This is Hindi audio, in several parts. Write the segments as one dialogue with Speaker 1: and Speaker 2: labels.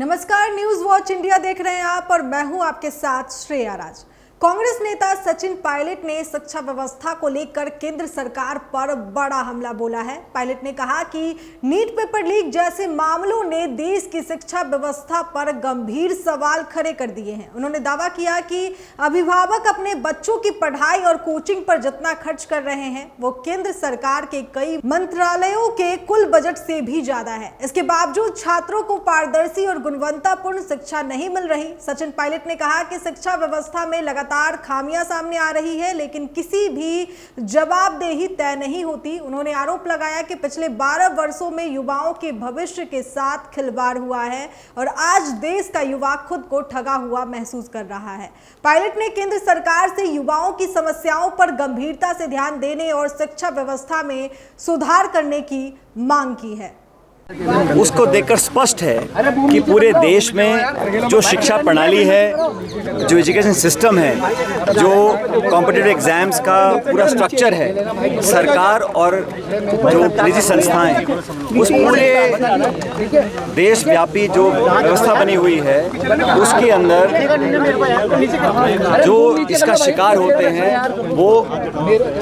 Speaker 1: नमस्कार, न्यूज वॉच इंडिया देख रहे हैं आप और मैं हूं आपके साथ श्रेया राज। कांग्रेस नेता सचिन पायलट ने शिक्षा व्यवस्था को लेकर केंद्र सरकार पर बड़ा हमला बोला है। पायलट ने कहा कि नीट पेपर लीक जैसे मामलों ने देश की शिक्षा व्यवस्था पर गंभीर सवाल खड़े कर दिए हैं। उन्होंने दावा किया कि अभिभावक अपने बच्चों की पढ़ाई और कोचिंग पर जितना खर्च कर रहे हैं वो केंद्र सरकार के कई मंत्रालयों के कुल बजट से भी ज्यादा है। इसके बावजूद छात्रों को पारदर्शी और गुणवत्तापूर्ण शिक्षा नहीं मिल रही। सचिन पायलट ने कहा कि शिक्षा व्यवस्था में लगातार खामियां सामने आ रही है, लेकिन किसी भी जवाबदेही तय नहीं होती। उन्होंने आरोप लगाया कि पिछले 12 वर्षों में युवाओं के भविष्य के साथ खिलवाड़ हुआ है और आज देश का युवा खुद को ठगा हुआ महसूस कर रहा है। पायलट ने केंद्र सरकार से युवाओं की समस्याओं पर गंभीरता से ध्यान देने और शिक्षा व्यवस्था में सुधार करने की मांग की है।
Speaker 2: उसको देखकर स्पष्ट है कि पूरे देश में जो शिक्षा प्रणाली है, जो एजुकेशन सिस्टम है, जो कॉम्पिटिटिव एग्जाम्स का पूरा स्ट्रक्चर है, सरकार और जो निजी संस्थाएं, उस पूरे देशव्यापी जो व्यवस्था बनी हुई है उसके अंदर जो इसका शिकार होते हैं वो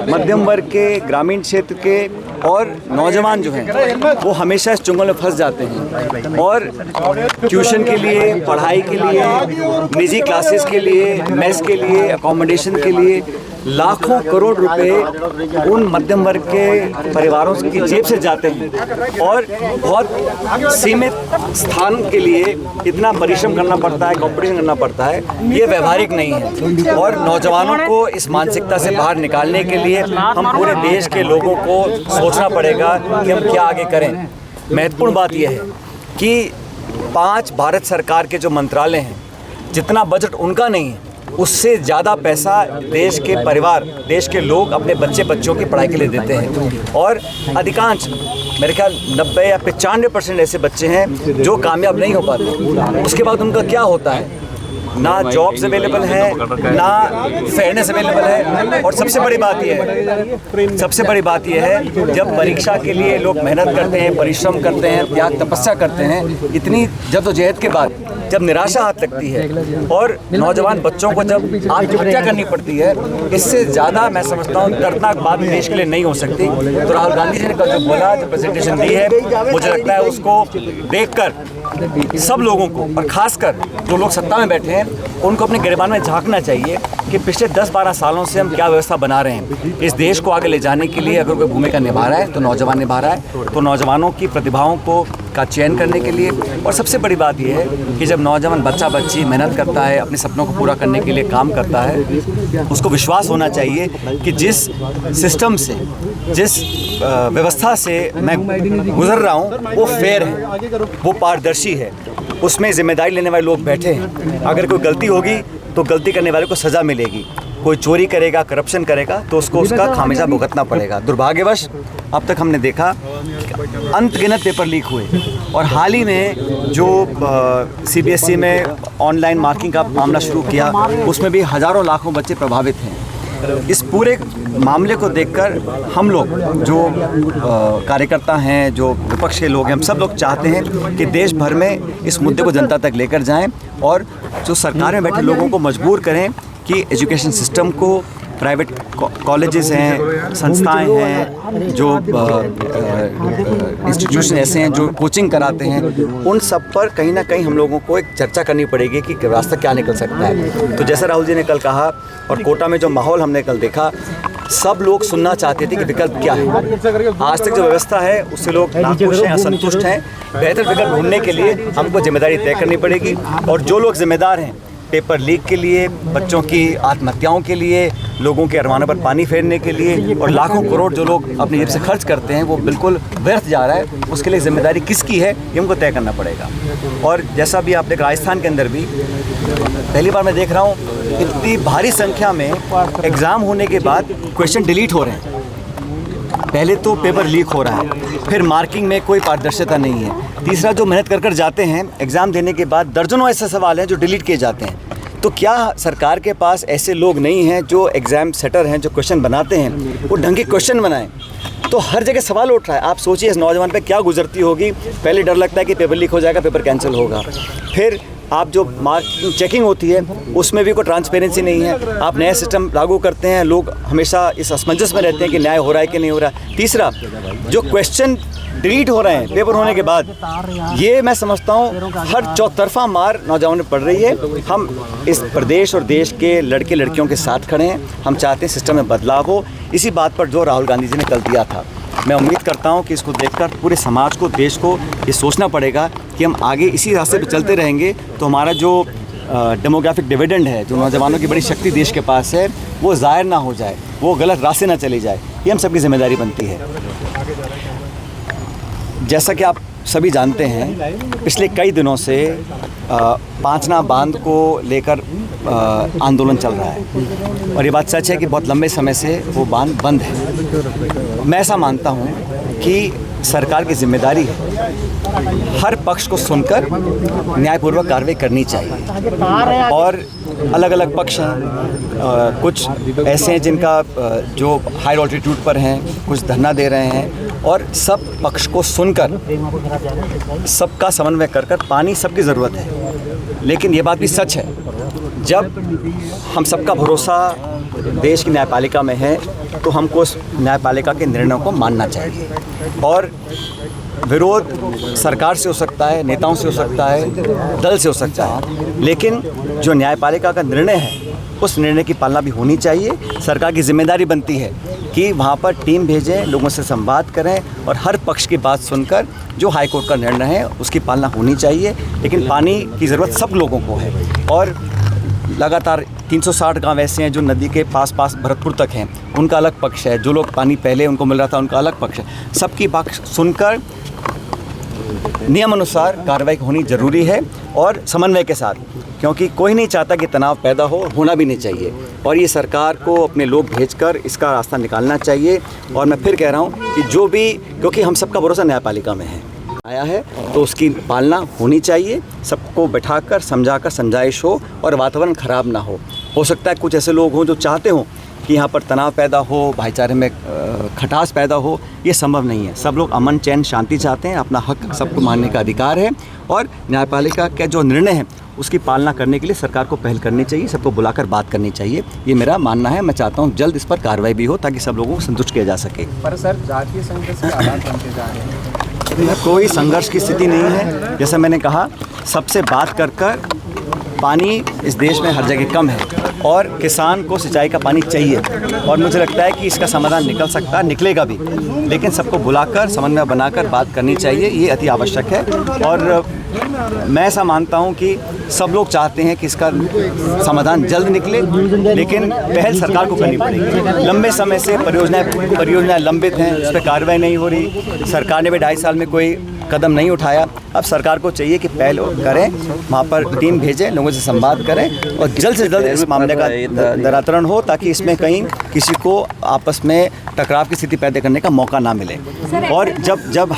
Speaker 2: मध्यम वर्ग के, ग्रामीण क्षेत्र के और नौजवान जो हैं वो हमेशा इस चुंगल में फंस जाते हैं और ट्यूशन के लिए, पढ़ाई के लिए, निजी क्लासेस के लिए, मेस के लिए, अकोमोडेशन के लिए लाखों करोड़ रुपए उन मध्यम वर्ग के परिवारों की जेब से जाते हैं और बहुत सीमित स्थान के लिए इतना परिश्रम करना पड़ता है, कॉम्पिटिशन करना पड़ता है। ये व्यवहारिक नहीं है और नौजवानों को इस मानसिकता से बाहर निकालने के लिए हम पूरे देश के लोगों को सोचना पड़ेगा कि हम क्या आगे करें। महत्वपूर्ण बात यह है कि 5 भारत सरकार के जो मंत्रालय हैं, जितना बजट उनका नहीं है उससे ज़्यादा पैसा देश के परिवार, देश के लोग अपने बच्चों की पढ़ाई के लिए देते हैं और अधिकांश मेरे ख्याल 90 या 95% ऐसे बच्चे हैं जो कामयाब नहीं हो पाते। उसके बाद उनका क्या होता है, ना जॉब्स अवेलेबल है, ना फेयरनेस अवेलेबल है और सबसे बड़ी बात यह है जब परीक्षा के लिए लोग मेहनत करते हैं, परिश्रम करते हैं, त्याग तपस्या करते हैं, इतनी जद्दोजहद के बाद जब निराशा हाथ लगती है और नौजवान बच्चों को जब आत्महत्या करनी पड़ती है, इससे ज़्यादा मैं समझता हूँ दर्दनाक बात देश के लिए नहीं हो सकती। तो राहुल गांधी जी ने कल जो बोला, जो प्रेजेंटेशन दी है, मुझे लगता है उसको देखकर सब लोगों को और खासकर जो लोग सत्ता में बैठे हैं उनको अपने गिरबान में झांकना चाहिए कि पिछले 10-12 सालों से हम क्या व्यवस्था बना रहे हैं। इस देश को आगे ले जाने के लिए अगर कोई भूमिका निभा रहा है तो नौजवान निभा रहा है, तो नौजवानों की प्रतिभाओं का चयन करने के लिए। और सबसे बड़ी बात यह है कि जब नौजवान बच्ची मेहनत करता है, अपने सपनों को पूरा करने के लिए काम करता है, उसको विश्वास होना चाहिए कि जिस सिस्टम से, जिस व्यवस्था से मैं गुजर रहा हूँ वो फेयर है, वो पारदर्शी है, उसमें जिम्मेदारी लेने वाले लोग बैठे हैं। अगर कोई गलती होगी तो गलती करने वाले को सज़ा मिलेगी। कोई चोरी करेगा, करप्शन करेगा तो उसको उसका खामियाजा भुगतना पड़ेगा। दुर्भाग्यवश अब तक हमने देखा अनगिनत पेपर लीक हुए और हाल ही में जो CBSE में ऑनलाइन मार्किंग का मामला शुरू किया उसमें भी हज़ारों लाखों बच्चे प्रभावित हैं। इस पूरे मामले को देखकर हम लोग जो कार्यकर्ता हैं, जो विपक्ष के लोग हैं, हम सब लोग चाहते हैं कि देश भर में इस मुद्दे को जनता तक लेकर जाएं और जो सरकार में बैठे लोगों को मजबूर करें कि एजुकेशन सिस्टम को, प्राइवेट कॉलेजेस हैं, संस्थाएं हैं, जो इंस्टीट्यूशन ऐसे हैं जो कोचिंग कराते हैं, उन सब पर कहीं ना कहीं हम लोगों को एक चर्चा करनी पड़ेगी कि रास्ता क्या निकल सकता है। तो जैसा राहुल जी ने कल कहा और कोटा में जो माहौल हमने कल देखा, सब लोग सुनना चाहते थे कि विकल्प क्या है। आज तक जो व्यवस्था है उससे लोग नाखुश हैं, असंतुष्ट हैं। बेहतर विकल्प ढूंढने के लिए हमको जिम्मेदारी तय करनी पड़ेगी और जो लोग जिम्मेदार हैं पेपर लीक के लिए, बच्चों की आत्महत्याओं के लिए, लोगों के अरमानों पर पानी फेरने के लिए और लाखों करोड़ जो लोग अपनी जेब से खर्च करते हैं वो बिल्कुल व्यर्थ जा रहा है। उसके लिए जिम्मेदारी किसकी है ये हमको तय करना पड़ेगा। और जैसा भी आप देख, राजस्थान के अंदर भी पहली बार मैं देख रहा हूँ इतनी भारी संख्या में एग्ज़ाम होने के बाद क्वेश्चन डिलीट हो रहे हैं। पहले तो पेपर लीक हो रहा है, फिर मार्किंग में कोई पारदर्शिता नहीं है, तीसरा जो मेहनत कर जाते हैं एग्ज़ाम देने के बाद दर्जनों ऐसे सवाल हैं जो डिलीट किए जाते हैं। तो क्या सरकार के पास ऐसे लोग नहीं हैं जो एग्ज़ाम सेटर हैं, जो क्वेश्चन बनाते हैं, वो ढंग के क्वेश्चन बनाएं? तो हर जगह सवाल उठ रहा है। आप सोचिए इस नौजवान पे क्या गुजरती होगी। पहले डर लगता है कि पेपर लीक हो जाएगा, पेपर कैंसिल होगा, फिर आप जो मार्क चेकिंग होती है उसमें भी कोई ट्रांसपेरेंसी नहीं है। आप नया सिस्टम लागू करते हैं, लोग हमेशा इस असमंजस में रहते हैं कि न्याय हो रहा है कि नहीं हो रहा है। तीसरा, जो क्वेश्चन डिलीट हो रहे हैं पेपर होने के बाद, ये मैं समझता हूँ हर चौतरफा मार नौजवानों पर पड़ रही है। हम इस प्रदेश और देश के लड़के लड़कियों के साथ खड़े हैं। हम चाहते हैं सिस्टम में बदलाव हो। इसी बात पर जो राहुल गांधी जी ने कल दिया था, मैं उम्मीद करता हूं कि इसको देखकर पूरे समाज को, देश को ये सोचना पड़ेगा कि हम आगे इसी रास्ते पर चलते रहेंगे तो हमारा जो डेमोग्राफिक डिविडेंड है, जो नौजवानों की बड़ी शक्ति देश के पास है, वो ज़ाहिर ना हो जाए, वो गलत रास्ते ना चली जाए। ये हम सबकी जिम्मेदारी बनती है। जैसा कि आप सभी जानते हैं, पिछले कई दिनों से पांचना बांध को लेकर आंदोलन चल रहा है और ये बात सच है कि बहुत लंबे समय से वो बांध बंद है। मैं ऐसा मानता हूँ कि सरकार की जिम्मेदारी है हर पक्ष को सुनकर न्यायपूर्वक कार्रवाई करनी चाहिए। और अलग अलग पक्ष हैं, कुछ ऐसे हैं जिनका जो हाई ऑल्टीट्यूड पर हैं, कुछ धरना दे रहे हैं, और सब पक्ष को सुनकर सबका समन्वय कर पानी सबकी ज़रूरत है। लेकिन ये बात भी सच है, जब हम सबका भरोसा देश की न्यायपालिका में है तो हमको उस न्यायपालिका के निर्णयों को मानना चाहिए। और विरोध सरकार से हो सकता है, नेताओं से हो सकता है, दल से हो सकता है, लेकिन जो न्यायपालिका का निर्णय है उस निर्णय की पालना भी होनी चाहिए। सरकार की जिम्मेदारी बनती है कि वहाँ पर टीम भेजें, लोगों से संवाद करें और हर पक्ष की बात सुनकर जो हाईकोर्ट का निर्णय है उसकी पालना होनी चाहिए। लेकिन पानी की ज़रूरत सब लोगों को है और लगातार 360 गांव ऐसे हैं जो नदी के पास भरतपुर तक हैं, उनका अलग पक्ष है। जो लोग पानी पहले उनको मिल रहा था उनका अलग पक्ष है। सबकी बात सुनकर नियम अनुसार कार्रवाई होनी ज़रूरी है और समन्वय के साथ, क्योंकि कोई नहीं चाहता कि तनाव पैदा हो, होना भी नहीं चाहिए। और ये सरकार को अपने लोग भेजकर इसका रास्ता निकालना चाहिए। और मैं फिर कह रहा हूँ कि जो भी, क्योंकि हम सबका भरोसा न्यायपालिका में है आया है तो उसकी पालना होनी चाहिए। सबको बैठाकर समझाकर समझाइश हो और वातावरण ख़राब ना हो सकता है कुछ ऐसे लोग हों जो चाहते हों कि यहाँ पर तनाव पैदा हो, भाईचारे में खटास पैदा हो। ये संभव नहीं है। सब लोग अमन चैन शांति चाहते हैं, अपना हक सबको मानने का अधिकार है और न्यायपालिका का जो निर्णय है उसकी पालना करने के लिए सरकार को पहल करनी चाहिए, सबको बुलाकर बात करनी चाहिए। ये मेरा मानना है। मैं चाहता हूँ जल्द इस पर कार्रवाई भी हो ताकि सब लोगों को संतुष्ट किया जा सके।
Speaker 3: पर सर, जातीय संघर्ष के हालात बनते जा रहे हैं।
Speaker 2: कोई संघर्ष की स्थिति नहीं है। जैसे मैंने कहा, सबसे बात कर पानी इस देश में हर जगह कम है और किसान को सिंचाई का पानी चाहिए और मुझे लगता है कि इसका समाधान निकल सकता है, निकलेगा भी। लेकिन सबको बुलाकर समन्वय बनाकर बात करनी चाहिए, ये अति आवश्यक है। और मैं ऐसा मानता हूं कि सब लोग चाहते हैं कि इसका समाधान जल्द निकले, लेकिन पहल सरकार को करनी पड़ेगी। लंबे समय से परियोजनाएं लंबित हैं, उस पर कार्रवाई नहीं हो रही। सरकार ने भी 2.5 साल में कोई कदम नहीं उठाया। अब सरकार को चाहिए कि पहल करें, वहाँ पर टीम भेजें, लोगों से संवाद करें और जल्द से जल्द इस मामले का निराकरण हो ताकि इसमें कहीं किसी को आपस में टकराव की स्थिति पैदा करने का मौका ना मिले। और जब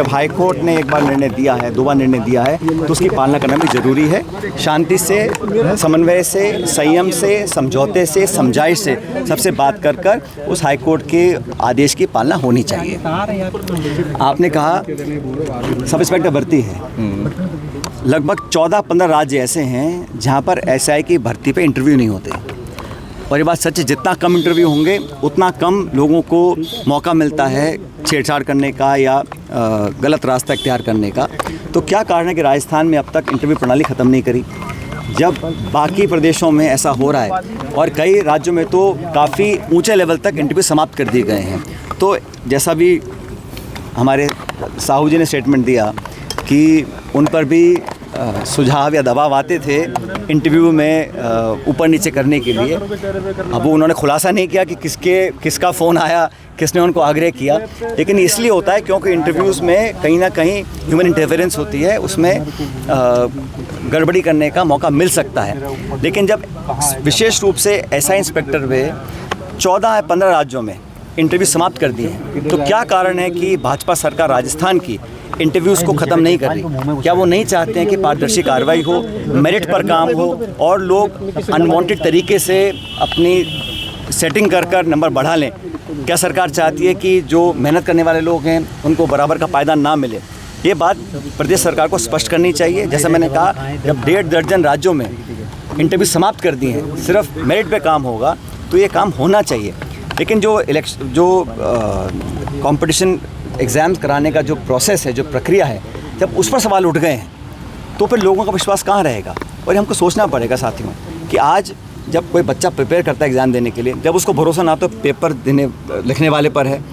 Speaker 2: हाईकोर्ट ने एक बार निर्णय दिया है, 2 बार निर्णय दिया है, तो उसकी पालना करना भी ज़रूरी है। शांति से, समन्वय से, संयम से, समझौते से, समझाइश से सबसे बात कर उस हाईकोर्ट के आदेश की पालना होनी चाहिए। आपने कहा सब इंस्पेक्टर भर्ती है। लगभग 14-15 राज्य ऐसे हैं जहां पर एसआई की भर्ती पे इंटरव्यू नहीं होते और ये बात सच है। जितना कम इंटरव्यू होंगे उतना कम लोगों को मौका मिलता है छेड़छाड़ करने का या गलत रास्ता इख्तियार करने का। तो क्या कारण है कि राजस्थान में अब तक इंटरव्यू प्रणाली ख़त्म नहीं करी, जब बाकी प्रदेशों में ऐसा हो रहा है और कई राज्यों में तो काफ़ी ऊंचे लेवल तक इंटरव्यू समाप्त कर दिए गए हैं। तो जैसा भी हमारे साहू जी ने स्टेटमेंट दिया कि उन पर भी सुझाव या दबाव आते थे इंटरव्यू में ऊपर नीचे करने के लिए। अब वो उन्होंने खुलासा नहीं किया कि किसका फ़ोन आया, किसने उनको आग्रह किया, लेकिन इसलिए होता है क्योंकि इंटरव्यूज़ में कहीं ना कहीं ह्यूमन इंटरफेरेंस होती है, उसमें गड़बड़ी करने का मौका मिल सकता है। लेकिन जब विशेष रूप से एसआई इंस्पेक्टर वे 14 या 15 राज्यों में इंटरव्यू समाप्त कर दिए हैं, तो क्या कारण है कि भाजपा सरकार राजस्थान की इंटरव्यूज़ को ख़त्म नहीं कर रही? क्या वो नहीं चाहते हैं कि पारदर्शी कार्रवाई हो, मेरिट पर काम हो और लोग अनवांटेड तरीके से अपनी सेटिंग कर नंबर बढ़ा लें? क्या सरकार चाहती है कि जो मेहनत करने वाले लोग हैं उनको बराबर का पायदान ना मिले? ये बात प्रदेश सरकार को स्पष्ट करनी चाहिए। जैसा मैंने कहा, जब 1.5 दर्जन राज्यों में इंटरव्यू समाप्त कर दिए हैं, सिर्फ मेरिट पे काम होगा तो ये काम होना चाहिए। लेकिन जो कंपटीशन एग्ज़ाम्स कराने का जो प्रोसेस है, जो प्रक्रिया है, जब उस पर सवाल उठ गए हैं तो फिर लोगों का विश्वास कहाँ रहेगा। और ये हमको सोचना पड़ेगा साथियों कि आज जब कोई बच्चा प्रिपेयर करता है एग्ज़ाम देने के लिए, जब उसको भरोसा ना तो पेपर लिखने वाले पर है,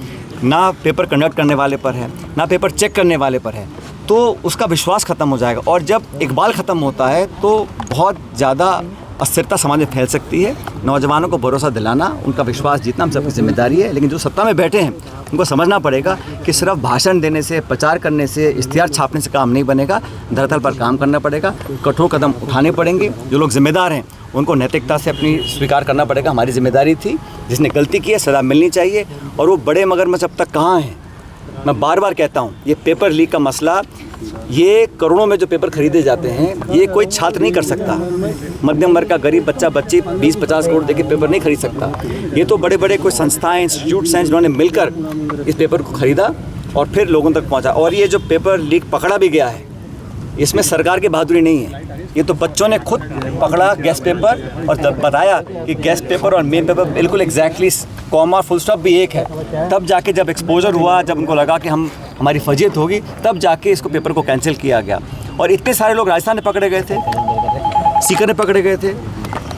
Speaker 2: ना पेपर कंडक्ट करने वाले पर है, ना पेपर चेक करने वाले पर है, तो उसका विश्वास ख़त्म हो जाएगा। और जब इकबाल ख़त्म होता है तो बहुत ज़्यादा अस्थिरता समाज में फैल सकती है। नौजवानों को भरोसा दिलाना, उनका विश्वास जीतना हम सबकी जिम्मेदारी है। लेकिन जो सत्ता में बैठे हैं उनको समझना पड़ेगा कि सिर्फ भाषण देने से, प्रचार करने से, इश्तिहार छापने से काम नहीं बनेगा। धरातल पर काम करना पड़ेगा, कठोर कदम उठाने पड़ेंगे। जो लोग जिम्मेदार हैं उनको नैतिकता से अपनी स्वीकार करना पड़ेगा। हमारी जिम्मेदारी थी, जिसने गलती की है सज़ा मिलनी चाहिए। और वो बड़े मगरमच्छ अब तक कहाँ हैं? मैं बार बार कहता हूँ, ये पेपर लीक का मसला, ये करोड़ों में जो पेपर खरीदे जाते हैं, ये कोई छात्र नहीं कर सकता। मध्यम वर्ग का गरीब बच्चा बच्ची 20-50 करोड़ देके पेपर नहीं खरीद सकता। ये तो बड़े बड़े कोई संस्थाएं, इंस्टीट्यूट्स हैं जिन्होंने मिलकर इस पेपर को ख़रीदा और फिर लोगों तक पहुंचा। और ये जो पेपर लीक पकड़ा भी गया है, इसमें सरकार की बहादुरी नहीं है, ये तो बच्चों ने खुद पकड़ा गैस पेपर और तब बताया कि गैस पेपर और मेन पेपर बिल्कुल एग्जैक्टली कॉमा फुल स्टॉप भी एक है। तब जाके जब एक्सपोजर हुआ, जब उनको लगा कि हमारी फजीयत होगी, तब जाके इसको पेपर को कैंसिल किया गया। और इतने सारे लोग राजस्थान में पकड़े गए थे, सीकर में पकड़े गए थे,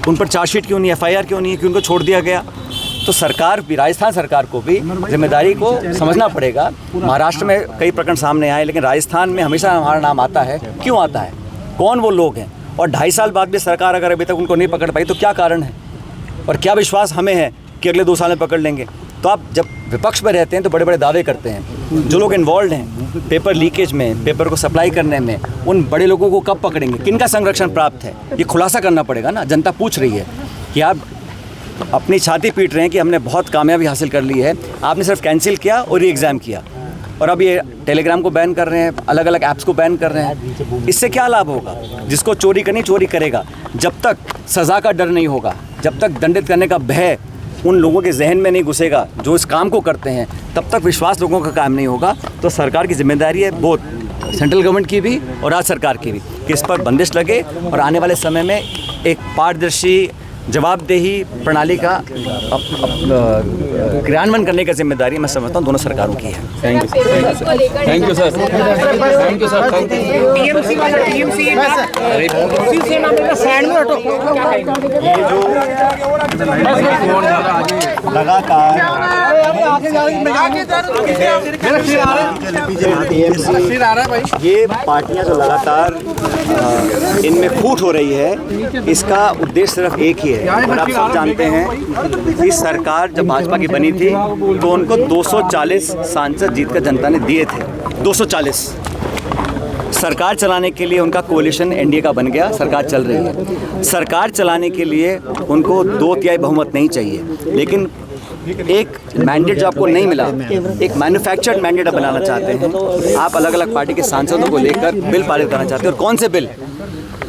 Speaker 2: उन पर चार्जशीट क्यों नहीं, FIR क्यों नहीं है, क्यों उनको छोड़ दिया गया? तो सरकार भी, राजस्थान सरकार को भी जिम्मेदारी को समझना पड़ेगा। महाराष्ट्र में कई प्रकरण सामने आए, लेकिन राजस्थान में हमेशा हमारा नाम आता है। क्यों आता है? कौन वो लोग हैं? और 2.5 साल बाद भी सरकार अगर अभी तक उनको नहीं पकड़ पाई तो क्या कारण है? और क्या विश्वास हमें है कि अगले 2 साल में पकड़ लेंगे? तो आप जब विपक्ष में रहते हैं तो बड़े बड़े दावे करते हैं। जो लोग इन्वॉल्व हैं पेपर लीकेज में, पेपर को सप्लाई करने में, उन बड़े लोगों को कब पकड़ेंगे? किनका संरक्षण प्राप्त है? ये खुलासा करना पड़ेगा ना। जनता पूछ रही है कि आप अपनी छाती पीट रहे हैं कि हमने बहुत कामयाबी हासिल कर ली है, आपने सिर्फ कैंसिल किया और री एग्ज़ाम किया, और अब ये टेलीग्राम को बैन कर रहे हैं, अलग अलग ऐप्स को बैन कर रहे हैं। इससे क्या लाभ होगा? जिसको चोरी करनी चोरी करेगा। जब तक सज़ा का डर नहीं होगा, जब तक दंडित करने का भय उन लोगों के जहन में नहीं घुसेगा जो इस काम को करते हैं, तब तक विश्वास लोगों का काम नहीं होगा। तो सरकार की जिम्मेदारी है, बहुत सेंट्रल गवर्नमेंट की भी और राज्य सरकार की भी, कि इस पर बंदिश लगे और आने वाले समय में एक पारदर्शी जवाबदेही प्रणाली का क्रियान्वयन करने का जिम्मेदारी मैं समझता हूँ दोनों सरकारों की है।
Speaker 3: Thank you sir. Thank you sir. TMC वाला टीएमसी
Speaker 2: ये जो लगातार ये पार्टियां जो लगातार इनमें फूट हो रही है, इसका उद्देश्य सिर्फ एक ही है। और आप सब जानते हैं कि सरकार जब भाजपा की बनी थी तो उनको 240 सांसद जीत कर जनता ने दिए थे। 240 सरकार चलाने के लिए उनका कोalition NDA का बन गया, सरकार चल रही है। सरकार चलाने के लिए उनको 2/3 बहुमत नहीं चाहिए, लेकिन एक मैंडेट जो आपको नहीं मिला, एक मैन्युफैक्चर्ड मैंडेट आप बनाना चाहते हैं। आप अलग अलग पार्टी के सांसदों को लेकर बिल पारित करना चाहते हैं। और कौन से बिल?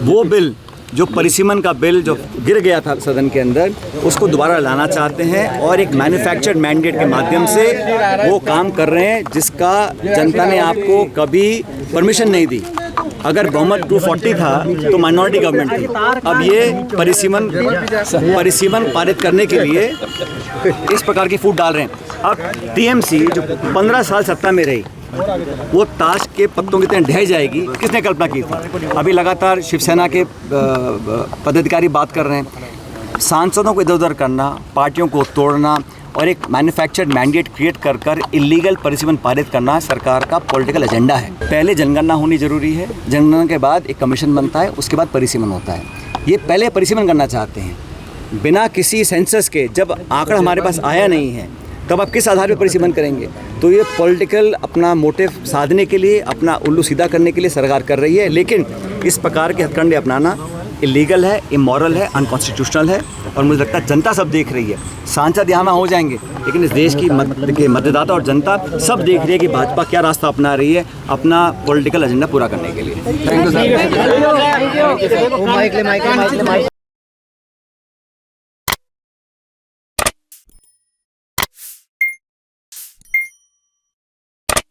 Speaker 2: वो बिल जो परिसीमन का बिल जो गिर गया था सदन के अंदर, उसको दोबारा लाना चाहते हैं और एक मैन्युफैक्चर्ड मैंडेट के माध्यम से वो काम कर रहे हैं जिसका जनता ने आपको कभी परमिशन नहीं दी। अगर बहुमत 240 था तो माइनॉरिटी गवर्नमेंट थी। अब ये परिसीमन पारित करने के लिए इस प्रकार की फूट डाल रहे हैं। अब टीएमसी जो 15 साल सत्ता में रही, वो ताश के पत्तों की तरह ढह जाएगी, किसने कल्पना की थी? अभी लगातार शिवसेना के पदाधिकारी बात कर रहे हैं। सांसदों को इधर उधर करना, पार्टियों को तोड़ना और एक मैन्युफैक्चर्ड मैंडेट क्रिएट कर कर इलीगल परिसीमन पारित करना सरकार का पॉलिटिकल एजेंडा है। पहले जनगणना होनी जरूरी है, जनगणना के बाद एक कमीशन बनता है, उसके बाद परिसीमन होता है। ये पहले परिसीमन करना चाहते हैं बिना किसी सेंसस के। जब आंकड़ा हमारे पास आया नहीं है तब आप किस आधार पर परिसीमन करेंगे? तो ये पॉलिटिकल अपना मोटिव साधने के लिए, अपना उल्लू सीधा करने के लिए सरकार कर रही है। लेकिन इस प्रकार के हथकंडे अपनाना इलीगल है, इमोरल है, अनकॉन्स्टिट्यूशनल है। और मुझे लगता है जनता सब देख रही है। सांसद यहाँ हो जाएंगे, लेकिन इस देश की मतदाता और जनता सब देख रही है कि भाजपा क्या रास्ता अपना रही है अपना पॉलिटिकल एजेंडा पूरा करने के लिए।
Speaker 3: Thank you sir.